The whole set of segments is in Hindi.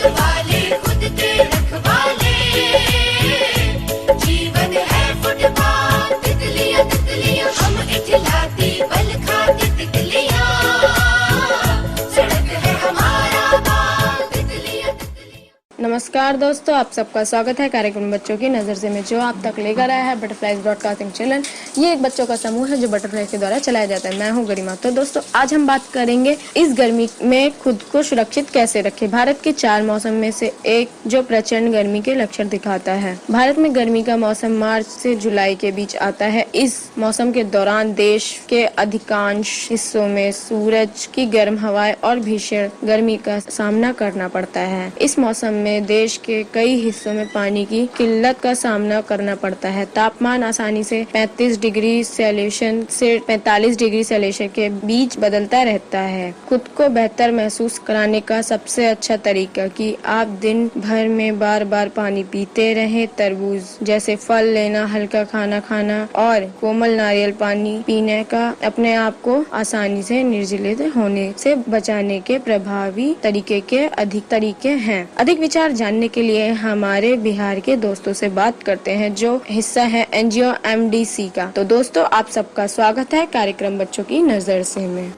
वाले खुद के रखवाले, जीवन है फुटपाथ, तितलियां तितलियां हम इठलाती बल खाती तितलियां, सड़क है हमारा बाग, तितलियां तितलियां। नमस्कार दोस्तों, आप सबका स्वागत है कार्यक्रम बच्चों की नज़र से में, जो आप तक लेकर आया है बटरफ्लाइज ब्रॉडकास्टिंग चैनल। ये एक बच्चों का समूह है जो बटरफ्लाई के द्वारा चलाया जाता है। मैं हूं गरिमा। तो दोस्तों, आज हम बात करेंगे इस गर्मी में खुद को सुरक्षित कैसे रखें। भारत के 4 मौसम में से एक जो प्रचंड गर्मी के लक्षण दिखाता है। भारत में गर्मी का मौसम मार्च से जुलाई के बीच आता है। इस मौसम के दौरान देश के अधिकांश हिस्सों में सूरज की गर्म हवाएं और भीषण गर्मी का सामना करना पड़ता है। इस मौसम में देश के कई हिस्सों में पानी की किल्लत का सामना करना पड़ता है। तापमान आसानी से 35 डिग्री सेल्सियस से 45 डिग्री सेल्सियस के बीच बदलता रहता है। खुद को बेहतर महसूस कराने का सबसे अच्छा तरीका कि आप दिन भर में बार बार पानी पीते रहें। तरबूज जैसे फल लेना, हल्का खाना खाना और कोमल नारियल पानी पीने का अपने आप को आसानी से निर्जलित होने से बचाने के प्रभावी तरीके के अधिक तरीके हैं। अधिक विचार जानने के लिए हमारे बिहार के दोस्तों से बात करते हैं जो हिस्सा है एनजीओ एमडीसी का। तो दोस्तों, आप सबका स्वागत है कार्यक्रम बच्चों की नजर से में।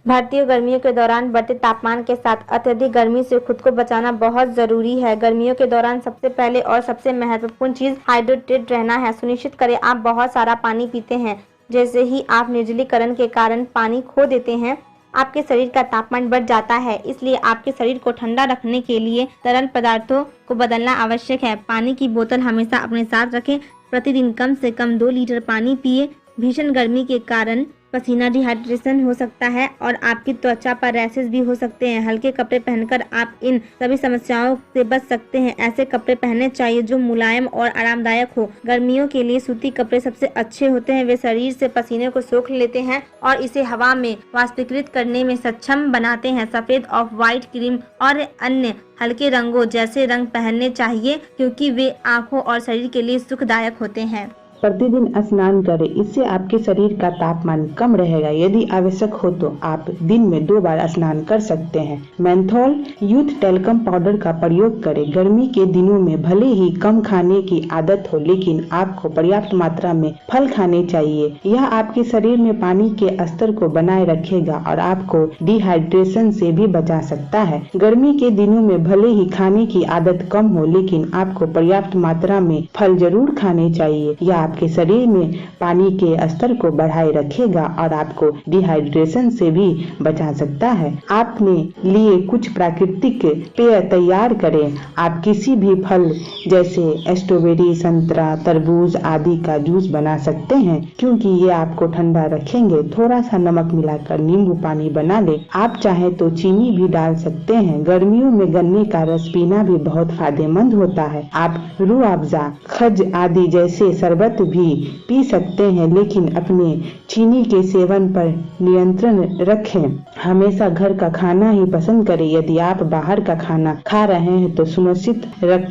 भारतीय गर्मियों के दौरान बढ़ते तापमान के साथ अत्यधिक गर्मी से खुद को बचाना बहुत जरूरी है। गर्मियों के दौरान सबसे पहले और सबसे महत्वपूर्ण चीज हाइड्रेटेड रहना है। सुनिश्चित करें आप बहुत सारा पानी पीते हैं। जैसे ही आप निर्जलीकरण के कारण पानी खो देते हैं, आपके शरीर का तापमान बढ़ जाता है। इसलिए आपके शरीर को ठंडा रखने के लिए तरल पदार्थों को बदलना आवश्यक है। पानी की बोतल हमेशा अपने साथ रखें। प्रतिदिन कम से कम 2 लीटर पानी पिए। भीषण गर्मी के कारण पसीना डिहाइड्रेशन हो सकता है और आपकी त्वचा पर रैशेज भी हो सकते हैं। हल्के कपड़े पहनकर आप इन सभी समस्याओं से बच सकते हैं। ऐसे कपड़े पहनने चाहिए जो मुलायम और आरामदायक हो। गर्मियों के लिए सूती कपड़े सबसे अच्छे होते हैं। वे शरीर से पसीने को सोख लेते हैं और इसे हवा में वाष्पीकृत करने में सक्षम बनाते हैं। सफेद, ऑफ व्हाइट, क्रीम और अन्य हल्के रंगों जैसे रंग पहनने चाहिए क्योंकि वे आँखों और शरीर के लिए सुखदायक होते हैं। प्रतिदिन स्नान करें, इससे आपके शरीर का तापमान कम रहेगा। यदि आवश्यक हो तो आप दिन में 2 बार स्नान कर सकते हैं। मेंथोल यूथ टेल्कम पाउडर का प्रयोग करें। गर्मी के दिनों में भले ही कम खाने की आदत हो, लेकिन आपको पर्याप्त मात्रा में फल खाने चाहिए। यह आपके शरीर में पानी के स्तर को बनाए रखेगा और आपको डिहाइड्रेशन से भी बचा सकता है। गर्मी के दिनों में भले ही खाने की आदत कम हो, लेकिन आपको पर्याप्त मात्रा में फल जरूर खाने चाहिए। यह आपके शरीर में पानी के स्तर को बढ़ाए रखेगा और आपको डिहाइड्रेशन से भी बचा सकता है। आपने लिए कुछ प्राकृतिक पेय तैयार करें। आप किसी भी फल जैसे स्ट्रॉबेरी, संतरा, तरबूज आदि का जूस बना सकते हैं क्योंकि ये आपको ठंडा रखेंगे। थोड़ा सा नमक मिलाकर नींबू पानी बना ले। आप चाहे तो चीनी भी डाल सकते हैं। गर्मियों में गन्ने का रस पीना भी बहुत फायदेमंद होता है। आप रूह अफ़ज़ा, खज आदि जैसे शरबत भी पी सकते हैं, लेकिन अपने चीनी के सेवन पर नियंत्रण रखें। हमेशा घर का खाना ही पसंद करें। यदि आप बाहर का खाना खा रहे हैं तो सुनिश्चित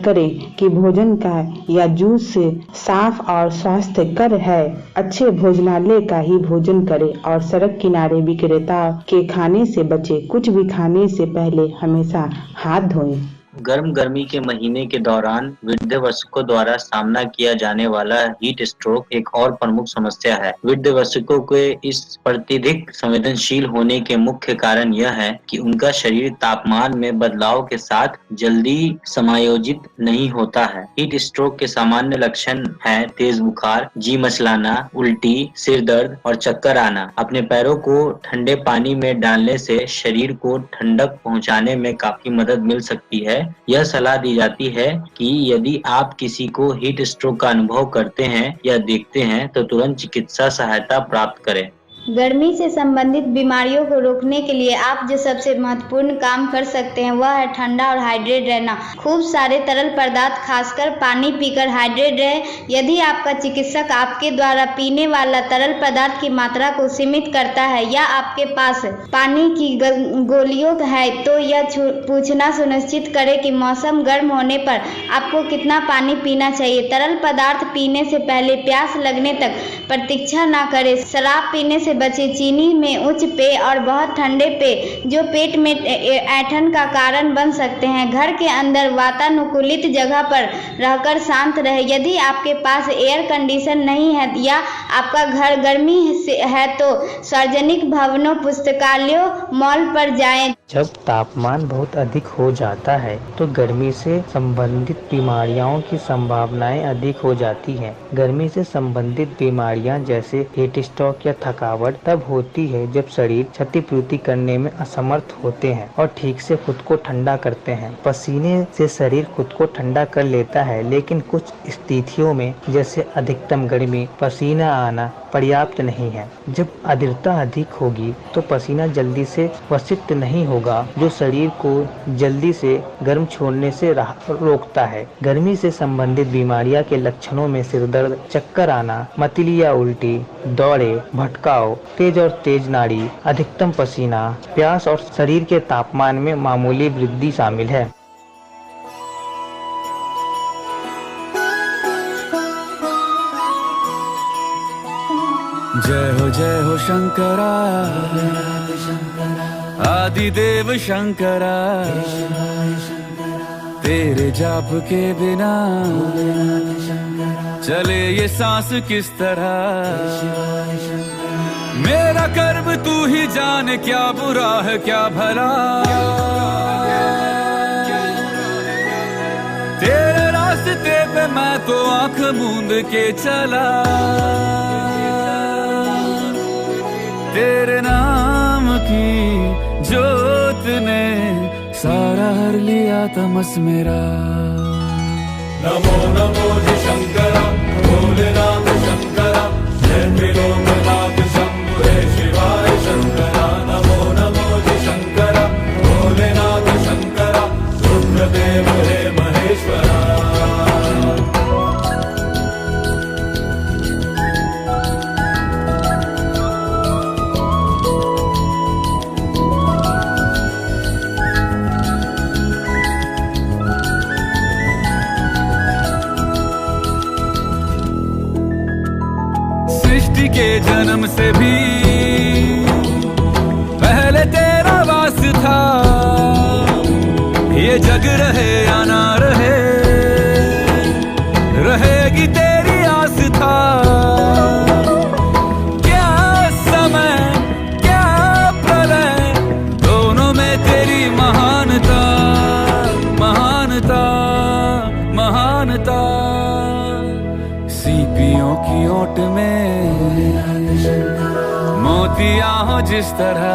करें कि भोजन का या जूस साफ और स्वास्थ्यकर है। अच्छे भोजनालय का ही भोजन करें और सड़क किनारे विक्रेता के खाने से बचें। कुछ भी खाने से पहले हमेशा हाथ धोएं। गर्म गर्मी के महीने के दौरान वृद्धवयस्कों द्वारा सामना किया जाने वाला हीट स्ट्रोक एक और प्रमुख समस्या है। वृद्धवयस्कों के इस अत्यधिक संवेदनशील होने के मुख्य कारण यह है कि उनका शरीर तापमान में बदलाव के साथ जल्दी समायोजित नहीं होता है। हीट स्ट्रोक के सामान्य लक्षण हैं तेज बुखार, जी मचलाना, उल्टी, सिर दर्द और चक्कर आना। अपने पैरों को ठंडे पानी में डालने से शरीर को ठंडक पहुंचाने में काफी मदद मिल सकती है। यह सलाह दी जाती है कि यदि आप किसी को हीट स्ट्रोक का अनुभव करते हैं या देखते हैं तो तुरंत चिकित्सा सहायता प्राप्त करें। गर्मी से संबंधित बीमारियों को रोकने के लिए आप जो सबसे महत्वपूर्ण काम कर सकते हैं वह है ठंडा और हाइड्रेट रहना। खूब सारे तरल पदार्थ खासकर पानी पीकर हाइड्रेट रहे। यदि आपका चिकित्सक आपके द्वारा पीने वाला तरल पदार्थ की मात्रा को सीमित करता है या आपके पास पानी की गोलियों है तो यह पूछना सुनिश्चित करें कि मौसम गर्म होने पर आपको कितना पानी पीना चाहिए। तरल पदार्थ पीने से पहले प्यास लगने तक प्रतीक्षा न करें। शराब पीने से बचें। चीनी में उच्च पेय और बहुत ठंडे पेय जो पेट में ऐंठन का कारण बन सकते हैं। घर के अंदर वातानुकूलित जगह पर रहकर शांत रहे। यदि आपके पास एयर कंडीशन नहीं है या आपका घर गर्मी से है तो सार्वजनिक भवनों, पुस्तकालयों, मॉल पर जाएं। जब तापमान बहुत अधिक हो जाता है तो गर्मी से संबंधित बीमारियों की संभावनाएं अधिक हो जाती हैं। गर्मी से संबंधित बीमारियां जैसे हीट स्ट्रोक या थकावट तब होती है जब शरीर क्षतिपूर्ति करने में असमर्थ होते हैं और ठीक से खुद को ठंडा करते हैं। पसीने से शरीर खुद को ठंडा कर लेता है, लेकिन कुछ स्थितियों में जैसे अधिकतम गर्मी पसीना आना पर्याप्त नहीं है। जब आर्द्रता अधिक होगी तो पसीना जल्दी से वशित नहीं होगा, जो शरीर को जल्दी से गर्म छोड़ने से रोकता है। गर्मी से संबंधित बीमारियां के लक्षणों में सिर दर्द, चक्कर आना, मतली या उल्टी, दौरे, भटकाव, तेज और तेज नाड़ी, अधिकतम पसीना, प्यास और शरीर के तापमान में मामूली वृद्धि शामिल है। जय हो शंकरा, आदिदेव शंकरा, तेरे जाप के बिना चले ये सांस किस तरह। मेरा कर्म तू ही जाने, क्या बुरा है क्या भला। तेरे रास्ते पे मैं तो आंख मूंद के चला। तेरे नाम की जोत ने सारा हर लिया तमस मेरा। नमो नमो जी शंकरा, भोलेनाथ शंकरा, जय त्रिलोकनाथ शंभु हे शिवाय शंकरा। नमो नमो जी शंकरा, भोलेनाथ शंकरा, रुद्रदेव हे महेश्वरा। के जन्म से भी पहले तेरा वास था। ये जग रहे या ना रहे, रहेगी तेरी आस था। क्या समय क्या प्रलय, दोनों में तेरी महानता, महानता, महानता। सीपियों की ओट में मोतिया हो जिस तरह।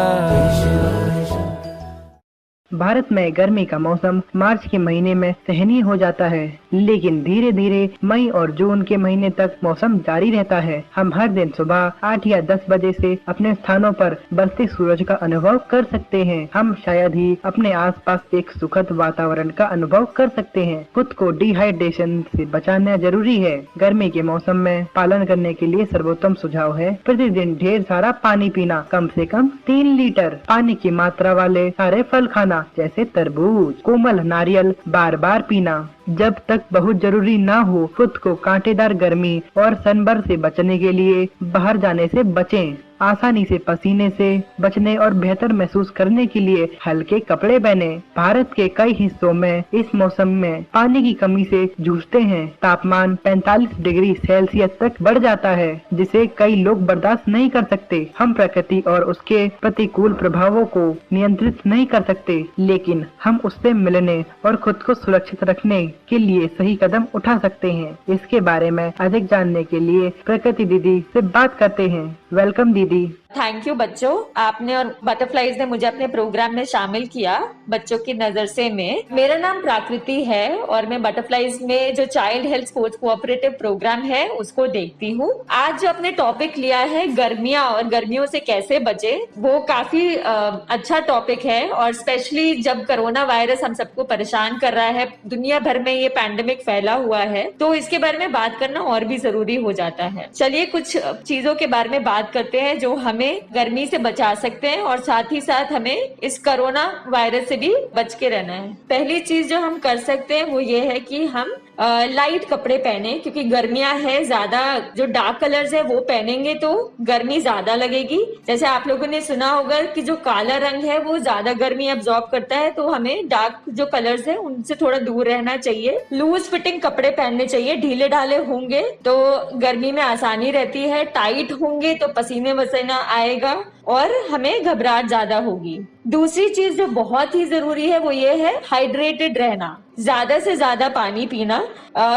भारत में गर्मी का मौसम मार्च के महीने में सहनीय हो जाता है, लेकिन धीरे धीरे मई और जून के महीने तक मौसम जारी रहता है। हम हर दिन सुबह 8 या 10 बजे से अपने स्थानों पर बढ़ते सूरज का अनुभव कर सकते हैं। हम शायद ही अपने आसपास एक सुखद वातावरण का अनुभव कर सकते हैं। खुद को डिहाइड्रेशन से बचाना जरूरी है। गर्मी के मौसम में पालन करने के लिए सर्वोत्तम सुझाव है प्रतिदिन ढेर सारा पानी पीना, कम से कम 3 लीटर पानी की मात्रा वाले सारे फल खाना, जैसे तरबूज, कोमल नारियल बार बार पीना। जब तक बहुत जरूरी ना हो, खुद को कांटेदार गर्मी और सनबर्न से बचने के लिए बाहर जाने से बचें। आसानी से पसीने से बचने और बेहतर महसूस करने के लिए हल्के कपड़े पहने। भारत के कई हिस्सों में इस मौसम में पानी की कमी से जूझते हैं। तापमान 45 डिग्री सेल्सियस तक बढ़ जाता है, जिसे कई लोग बर्दाश्त नहीं कर सकते। हम प्रकृति और उसके प्रतिकूल प्रभावों को नियंत्रित नहीं कर सकते, लेकिन हम उससे मिलने और खुद को सुरक्षित रखने के लिए सही कदम उठा सकते हैं। इसके बारे में अधिक जानने के लिए प्रकृति दीदी से बात करते हैं। वेलकम दीदी। थैंक यू बच्चों, आपने और बटरफ्लाइज ने मुझे अपने प्रोग्राम में शामिल किया बच्चों की नजर से में। मेरा नाम प्राकृति है और मैं बटरफ्लाइज में जो child health sports cooperative programme है उसको देखती हूँ। आज जो अपने टॉपिक लिया है गर्मियाँ और गर्मियों से कैसे बचे, वो काफी अच्छा टॉपिक है। और स्पेशली जब कोरोना वायरस हम सबको परेशान कर रहा है, दुनिया भर में ये पैंडेमिक फैला हुआ है, तो इसके बारे में बात करना और भी जरूरी हो जाता है। चलिए कुछ चीजों के बारे में बात करते हैं जो हमें गर्मी से बचा सकते हैं और साथ ही साथ हमें इस कोरोना वायरस से भी बच के रहना है। पहली चीज जो हम कर सकते हैं वो ये है कि हम लाइट कपड़े पहने, क्योंकि गर्मियां है ज्यादा, जो डार्क कलर्स है वो पहनेंगे तो गर्मी ज्यादा लगेगी। जैसे आप लोगों ने सुना होगा कि जो काला रंग है वो ज्यादा गर्मी एब्जॉर्ब करता है, तो हमें डार्क जो कलर्स है उनसे थोड़ा दूर रहना चाहिए। लूज फिटिंग कपड़े पहनने चाहिए, ढीले ढाले होंगे तो गर्मी में आसानी रहती है, टाइट होंगे तो पसीने पसीना आएगा और हमें घबराहट ज्यादा होगी। दूसरी चीज जो बहुत ही जरूरी है वो ये है हाइड्रेटेड रहना, ज्यादा से ज्यादा पानी पीना।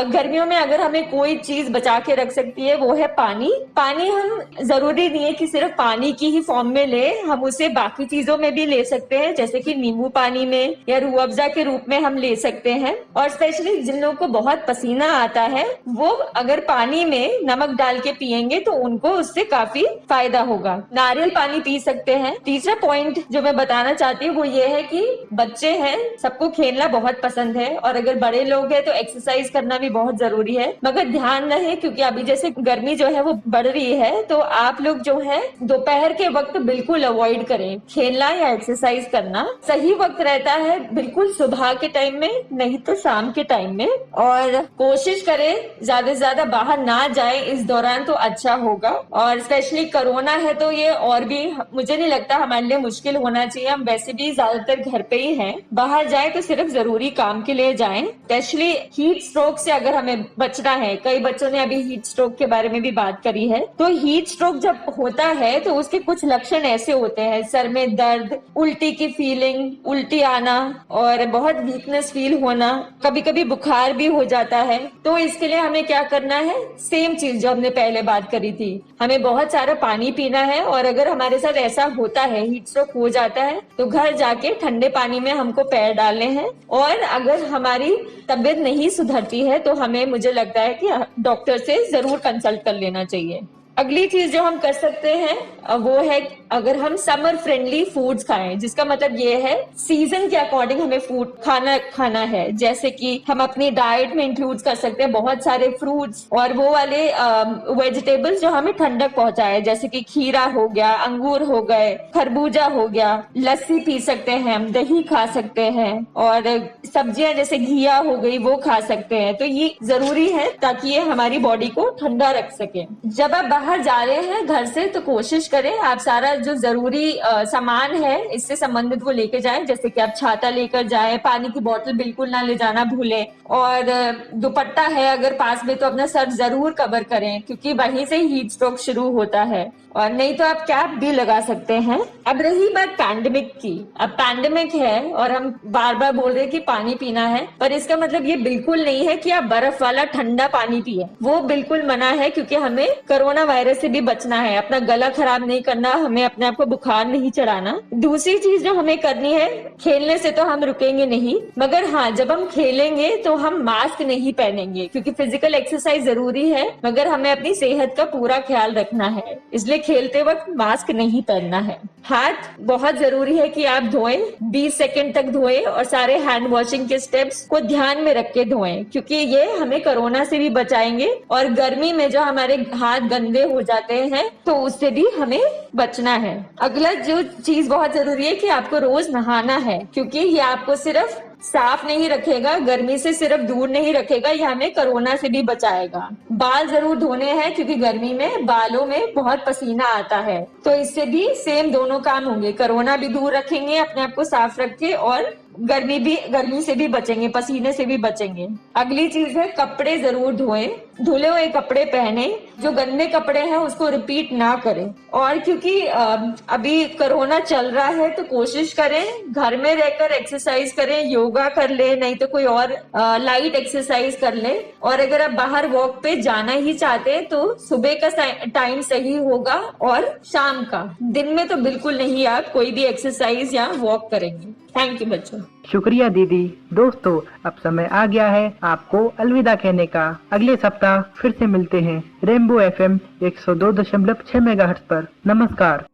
गर्मियों में अगर हमें कोई चीज बचा के रख सकती है वो है पानी। पानी हम जरूरी नहीं है कि सिर्फ पानी की ही फॉर्म में ले, हम उसे बाकी चीजों में भी ले सकते हैं, जैसे कि नींबू पानी में या रूह अफ़ज़ा के रूप में हम ले सकते हैं। और स्पेशली जिन लोगों को बहुत पसीना आता है वो अगर पानी में नमक डाल के पियेंगे तो उनको उससे काफी फायदा होगा। नारियल पानी पी सकते हैं। तीसरा पॉइंट जो मैं बताना चाहती हूँ वो ये है कि बच्चे हैं, सबको खेलना बहुत पसंद है और अगर बड़े लोग हैं तो एक्सरसाइज करना भी बहुत जरूरी है। मगर ध्यान रहे क्योंकि अभी जैसे गर्मी जो है वो बढ़ रही है, तो आप लोग जो है दोपहर के वक्त बिल्कुल अवॉइड करें खेलना या एक्सरसाइज करना। सही वक्त रहता है बिल्कुल सुबह के टाइम में, नहीं तो शाम के टाइम में। और कोशिश करें ज्यादा से ज्यादा बाहर ना जाए इस दौरान तो अच्छा होगा। और स्पेशली कोरोना है तो ये और भी मुझे नहीं लगता हमारे लिए मुश्किल होना चाहिए। हम वैसे भी ज्यादातर घर पे ही हैं, बाहर जाए तो सिर्फ जरूरी काम के लिए जाएं। स्पेशली हीट स्ट्रोक से अगर हमें बचना है, कई बच्चों ने अभी हीट स्ट्रोक के बारे में भी बात करी है, तो हीट स्ट्रोक जब होता है तो उसके कुछ लक्षण ऐसे होते हैं, सर में दर्द, उल्टी की फीलिंग, उल्टी आना और बहुत वीकनेस फील होना, कभी कभी बुखार भी हो जाता है। तो इसके लिए हमें क्या करना है, सेम चीज जो हमने पहले बात करी थी, हमें बहुत सारा पानी पीना है। और अगर हमारे साथ ऐसा होता है, हीट स्ट्रोक हो जाता है, तो घर जाके ठंडे पानी में हमको पैर डालने हैं। और अगर हमारी तबीयत नहीं सुधरती है तो हमें, मुझे लगता है कि डॉक्टर से जरूर कंसल्ट कर लेना चाहिए। अगली चीज जो हम कर सकते हैं वो है अगर हम समर फ्रेंडली फूड्स खाएं, जिसका मतलब ये है सीजन के अकॉर्डिंग हमें फूड खाना है। जैसे कि हम अपनी डाइट में इंक्लूड कर सकते हैं बहुत सारे फ्रूट्स और वो वाले वेजिटेबल्स जो हमें ठंडक पहुंचाए, जैसे कि खीरा हो गया, अंगूर हो गए, खरबूजा हो गया, लस्सी पी सकते हैं हम, दही खा सकते हैं और सब्जियां जैसे घिया हो गई वो खा सकते हैं। तो ये जरूरी है ताकि ये हमारी बॉडी को ठंडा रख सके। जब आप बाहर जा रहे हैं घर से तो कोशिश करें आप सारा जो जरूरी सामान है इससे संबंधित वो लेके जाएं, जैसे कि आप छाता लेकर जाएं, पानी की बोतल बिल्कुल ना ले जाना भूलें और दुपट्टा है अगर पास में तो अपना सर जरूर कवर करें क्योंकि वहीं से हीट स्ट्रोक शुरू होता है। और नहीं तो आप कैप भी लगा सकते हैं। अब रही बात पैंडेमिक की, अब पैंडेमिक है और हम बार बार बोल रहे हैं कि पानी पीना है, पर इसका मतलब ये बिल्कुल नहीं है कि आप बर्फ वाला ठंडा पानी पिए, वो बिल्कुल मना है क्योंकि हमें कोरोना वायरस से भी बचना है, अपना गला खराब नहीं करना, हमें अपने आप को बुखार नहीं चढ़ाना। दूसरी चीज जो हमें करनी है, खेलने से तो हम रुकेंगे नहीं, मगर हाँ जब हम खेलेंगे तो हम मास्क नहीं पहनेंगे क्योंकि फिजिकल एक्सरसाइज जरूरी है मगर हमें अपनी सेहत का पूरा ख्याल रखना है, इसलिए खेलते वक्त मास्क नहीं पहनना है। हाथ बहुत जरूरी है कि आप धोएं, 20 सेकंड तक धोएं और सारे हैंड वॉशिंग के स्टेप्स को ध्यान में रख के धोएं क्योंकि ये हमें कोरोना से भी बचाएंगे और गर्मी में जो हमारे हाथ गंदे हो जाते हैं तो उससे भी हमें बचना है। अगला जो चीज बहुत जरूरी है कि आपको रोज नहाना है क्योंकि ये आपको सिर्फ साफ नहीं रखेगा, गर्मी से सिर्फ दूर नहीं रखेगा, ये हमें कोरोना से भी बचाएगा। बाल जरूर धोने हैं क्योंकि गर्मी में बालों में बहुत पसीना आता है, तो इससे भी सेम दोनों काम होंगे, कोरोना भी दूर रखेंगे अपने आप को साफ रख के और गर्मी से भी बचेंगे, पसीने से भी बचेंगे। अगली चीज है कपड़े जरूर धोएं, धुले हुए कपड़े पहने, जो गंदे कपड़े हैं उसको रिपीट ना करें। और क्योंकि अभी कोरोना चल रहा है तो कोशिश करें घर में रहकर एक्सरसाइज करें, योगा कर ले, नहीं तो कोई और लाइट एक्सरसाइज कर ले। और अगर आप बाहर वॉक पे जाना ही चाहते हैं तो सुबह का टाइम सही होगा और शाम का, दिन में तो बिल्कुल नहीं आप कोई भी एक्सरसाइज या वॉक करेंगे। थैंक यू बच्चों। शुक्रिया दीदी। दोस्तों अब समय आ गया है आपको अलविदा कहने का। अगले सप्ताह फिर से मिलते हैं रेनबो FM 102.6 मेगाहर्ट्ज पर। नमस्कार।